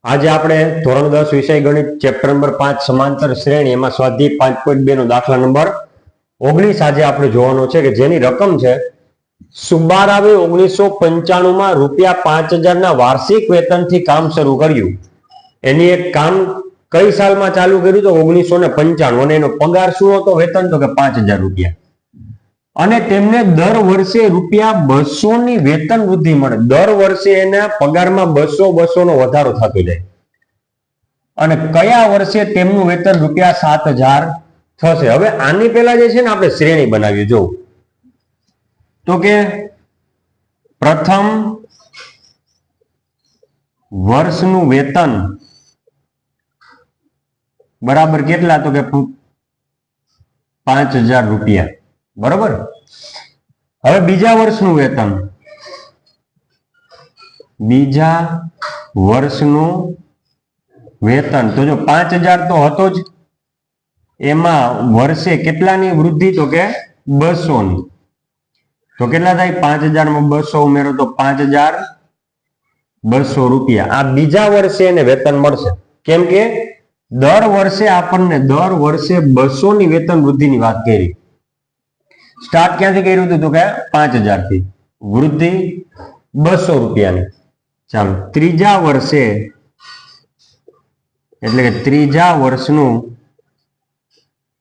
આજે આપણે ધોરણ 10 વિષય ગણિત ચેપ્ટર નંબર 5 સમાંતર શ્રેણી એમાં સ્વાધ્યાય 5.2 નો દાખલા નંબર 19 આજે આપણે જોવાનો છે કે જેની રકમ છે સુબારાવે 1995 માં ₹5000 ના વાર્ષિક વેતનથી કામ શરૂ કર્યું. એની એક કામ કઈ સાલમાં ચાલુ કર્યું તો 1995 અને એનો પગાર શું હતો વેતન તો કે ₹5000 અને તેમને દર વર્ષે ₹200 ની વેતન વૃદ્ધિ મળે. દર વર્ષે એના પગારમાં 200 નો વધારો થતો જાય અને કયા વર્ષે તેમનું વેતન ₹7000 થશે. હવે આની પહેલા જે છે ને આપણે શ્રેણી બનાવી જો તો કે પ્રથમ વર્ષનું વેતન બરાબર કેટલા તો કે ₹5000 બરોબર. હવે બીજા વર્ષનું વેતન, બીજા વર્ષનું વેતન તો જો 5000 તો હતો જ, એમાં વર્ષે કેટલાની વૃદ્ધિ તો કે 200 ની. તો કેટલા થાય 5000 માં 200 ઉમેરો તો ₹5200. આ બીજા વર્ષે એને વેતન મળશે કેમ કે દર વર્ષે આપણને દર વર્ષે 200 ની વેતન વૃદ્ધિની વાત કરી. સ્ટાર્ટ ક્યાંથી કર્યું હતું તો કે 5000 થી, વૃદ્ધિ ₹200 ની. ચાલો ત્રીજા વર્ષે એટલે કે ત્રીજા વર્ષનું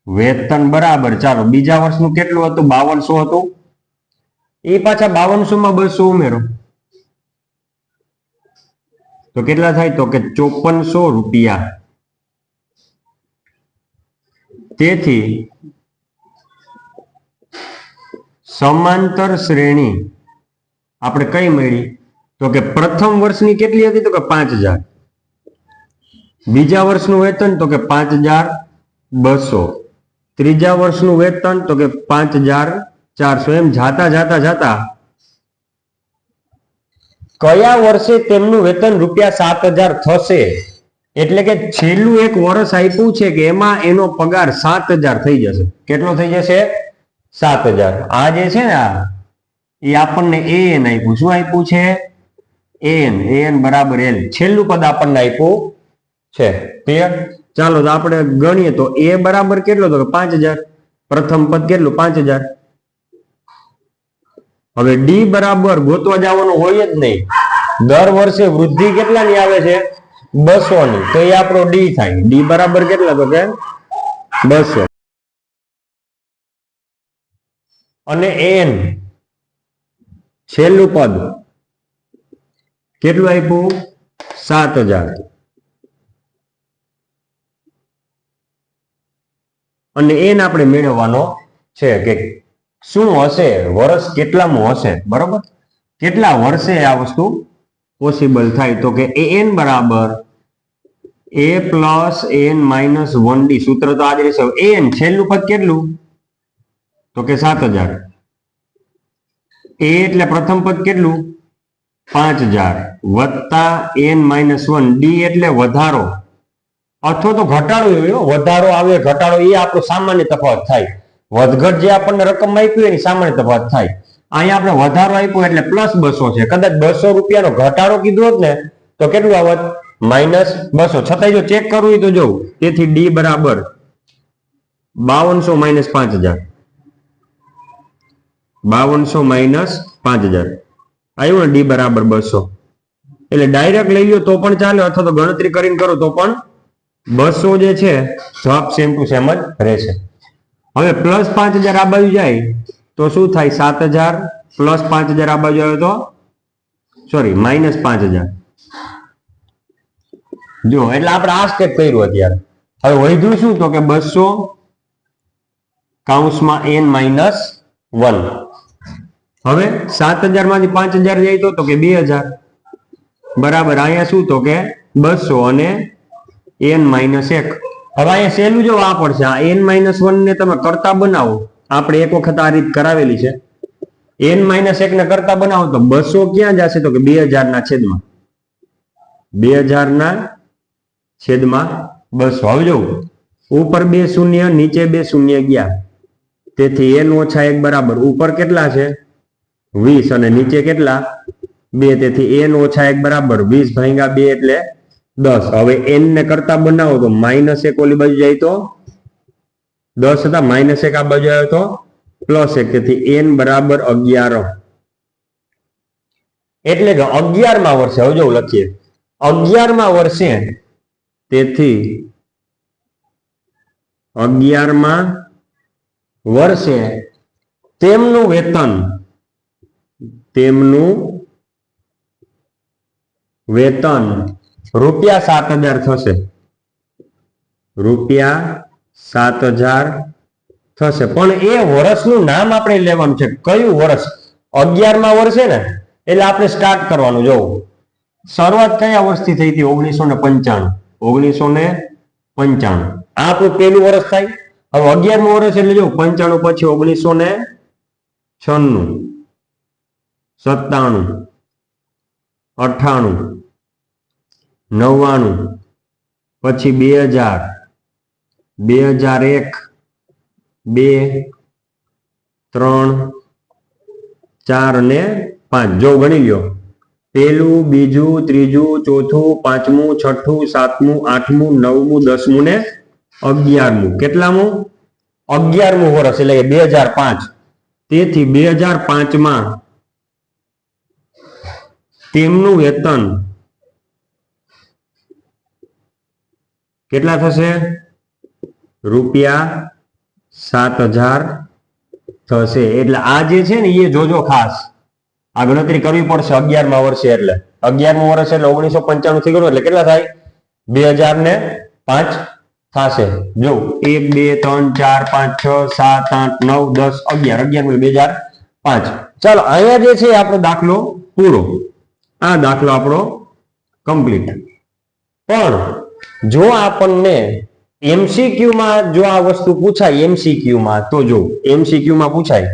વેતન બરાબર, ચાલો બીજા વર્ષનું કેટલું હતું 5200 હતું, એ પાછા 5200 માં 200 ઉમેરો તો કેટલા થાય તો કે ₹5400. તેથી સમાંતર શ્રેણી આપણે કઈ મળી તો કે પ્રથમ વર્ષની કેટલી હતી તો કે 5000, બીજા વર્ષનું વેતન તો કે 5200, ત્રીજા વર્ષનું વેતન તો કે 5400. એમ જાતા જાતા જાતા કયા વર્ષે તેમનું વેતન ₹7000 થશે એટલે કે છેલ્લું એક વર્ષ આપ્યું છે કે એમાં એનો પગાર 7000 થઈ જશે. કેટલો થઈ જશે 7000. આ જે છે ને એ આપણને an આપ્યું. શું આપ્યું છે an બરાબર l. છેલ્લું પદ આપણને આપ્યું છે. ક્લિયર. ચાલો તો આપણે ગણીએ તો a બરાબર કેટલો તો કે 5000, પ્રથમ પદ કેટલું 5000. હવે ડી બરાબર ગોતવા જવાનું હોય જ નહીં, દર વર્ષે વૃદ્ધિ કેટલાની આવે છે 200 ની, તો એ આપણો ડી થાય. ડી બરાબર કેટલા તો કે 200 અને એન છેલ્લું પદ કેટલું આપ્યું 7000 અને એન આપણે મેળવવાનો છે કે શું હશે વર્ષ કેટલામું હશે. બરોબર, કેટલા વર્ષે આ વસ્તુ પોસિબલ થાય તો કે an બરાબર a plus an minus 1d. સૂત્ર તો આ જ રહેશે. an છેલ્લું પદ કેટલું તો કે 7000, a એટલે પ્રથમ પદ કેટલું 5000 વત્તા n માઇનસ 1, d એટલે વધારો અથવા તો ઘટાડો. વધારો આવે ઘટાડો એ આપણો સામાન્ય તફાવત થાય. વધઘટ જે આપણને રકમ આપી એની સામાન્ય તફાવત થાય. અહીંયા આપણે વધારો આપ્યો એટલે +200 છે. કદાચ ₹200 નો ઘટાડો કીધો હોત ને તો કેટલું આવત -200. છતાંય જો ચેક કરવું હોય તો જોવું. તેથી ડી બરાબર 5200 માઇનસ 5000, 5200 માઇનસ 5000 આવ્યું ને ડી બરાબર 200. એટલે ડાયરેક્ટ લઈ લો તો પણ ચાલે અથવા તો ગણતરી કરીને કરો તો પણ 200 જે છે જવાબ સેમ ટુ સેમ જ રહેશે. હવે +5000 આ બાજુ જાય તો શું થાય 7000 +5000 આ બાજુ આવે તો સોરી -5000. જો એટલે આપણે આ સ્ટેપ કર્યું અત્યારે. હવે વધ્યું શું તો કે 200 કૌંસમાં n માઇનસ 1. હવે 7000 માંથી 5000 જાય તો કે 2000 બરાબર. અહીંયા શું તો કે 200 અને n માઇનસ 1. હવે અહીંયા સહેલું જો આ પડશે. આ n માઇનસ 1 ને તમે કરતા બનાવો. આપણે એક વખત આ રીત કરાવેલી છે. n માઇનસ 1 ને કરતા બનાવો તો 200 ક્યાં જશે તો કે 2000 ના છેદમાં 200. હવે જો ઉપર 2 શૂન્ય નીચે 2 શૂન્ય ગયા. તેથી n ઓછા 1 બરાબર ઉપર કેટલા છે 20 અને નીચે કેટલા 2. તેથી n ઓછા 1 બરાબર 20 ભાગ્યા 2 એટલે 10. હવે n ને કરતા બનાવો તો -1 ઓલી બાજુ જાય તો 10 હતા, -1 આ બાજુ આવ્યો તો +1, તેથી n બરાબર 11. એટલે કે 11મા વર્ષે, હવે જો લખીએ 11મા વર્ષે, તેથી 11મા વર્ષે તેમનું વેતન ₹7,000 થશે. ₹7,000 થશે. પણ એ વર્ષનું નામ આપણે લેવાનું છે. કયું વર્ષ? 11મા વર્ષે ને, એટલે આપણે સ્ટાર્ટ કરવાનું. જોવું શરૂઆત કયા વર્ષથી થઈ હતી? 1995. 1995 આ આપણું પહેલું વર્ષ થાય. હવે 11મું વર્ષ એટલે જો 95 પછી 1996, 97, 98, 99, પછી 2000, 2001, 2, 3, 4 અને 5. જો ગણી લ્યો, પહેલું, બીજું, ત્રીજું, ચોથું, પાંચમું, છઠ્ઠું, સાતમું, આઠમું, 9મું, 10મું ને 11મું. કેટલામું? 11મું વર્ષ એટલે કે 2005. તેથી 2005માં તેમનું વેતન કેટલા થશે? ₹7,000 થશે. એટલે આ જે છે ને એ જોજો ખાસ, આ ગણતરી કરવી પડશે 11મા વર્ષે. એટલે 11મું વર્ષ એટલે 1995 થી ગણો એટલે કેટલા થાય? 2005 થશે. જો 1, 2, 3, 4, 5, 6, 7, 8, 9, 10, 11. 11 2005. ચાલો અહીંયા જે છે આપણો દાખલો પૂરો. આ દાખલો આપણો કમ્પ્લીટ. પણ જો આપણને MCQ માં જો આ વસ્તુ પૂછાય, MCQ માં, તો જો MCQ માં પૂછાય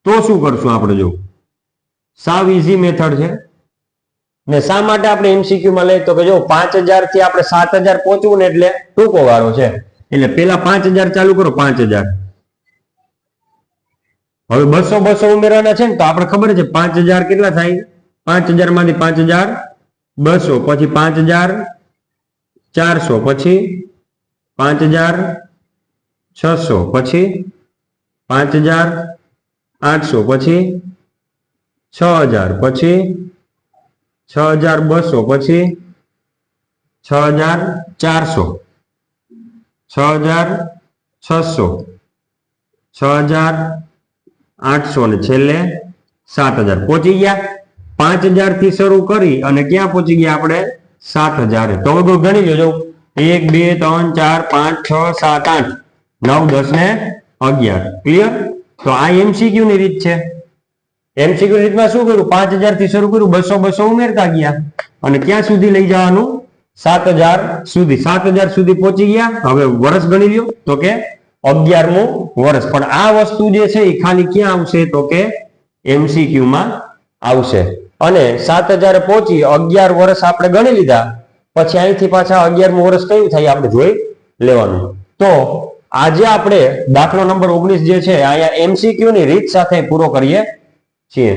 તો શું કરશું આપણે? જો સાવ ઈઝી મેથડ છે ને. શા માટે આપણે MCQ માં લઈએ તો કે જો 5,000 થી આપણે 7,000 પહોંચવું ને એટલે ટૂંકો વાળો છે. એટલે પેલા 5,000 ચાલુ કરો. 5,000. હવે 200 ઉમેરવાના છે ને, તો આપણે ખબર છે 5,000 કેટલા થાય? 5,000 માંથી 5,200, પછી 5,400, પછી 5,600, પછી 5,800, પછી 6,000, પછી 6,200, પછી 6,400, 6,600, 6,800 ને છેલ્લે 7,000. પહોંચી ગયા. 5,000 થી શરૂ કરી અને ક્યાં પહોંચી ગયા આપણે? 7,000. તો બધું ગણી લો. જો 1, 2, 3, 4, 5, 6, 7, 8, 9, 10 ને 11. ક્લિયર? તો આ MCQ ની રીત છે. MCQ ની રીતમાં શું કર્યું? 5,000 થી શરૂ કર્યું, 200 ઉમેરતા ગયા અને ક્યાં સુધી લઈ જવાનું? 7,000 સુધી. 7,000 સુધી પહોંચી ગયા. હવે વર્ષ ગણી લ્યો તો કે 11મું વર્ષ. પણ આ વસ્તુ જે છે એ ખાલી ક્યાં આવશે? તો કે MCQ માં આવશે. અને 7,000 પહોંચી 11 વર્ષ આપણે ગણી લીધા. પછી અહીંથી પાછા 11મું વર્ષ કયું થાય આપણે જોઈ લેવાનું. તો આજે આપણે દાખલો નંબર 19 જે છે અહીંયા MCQ ની રીત સાથે પૂરો કરીએ છીએ.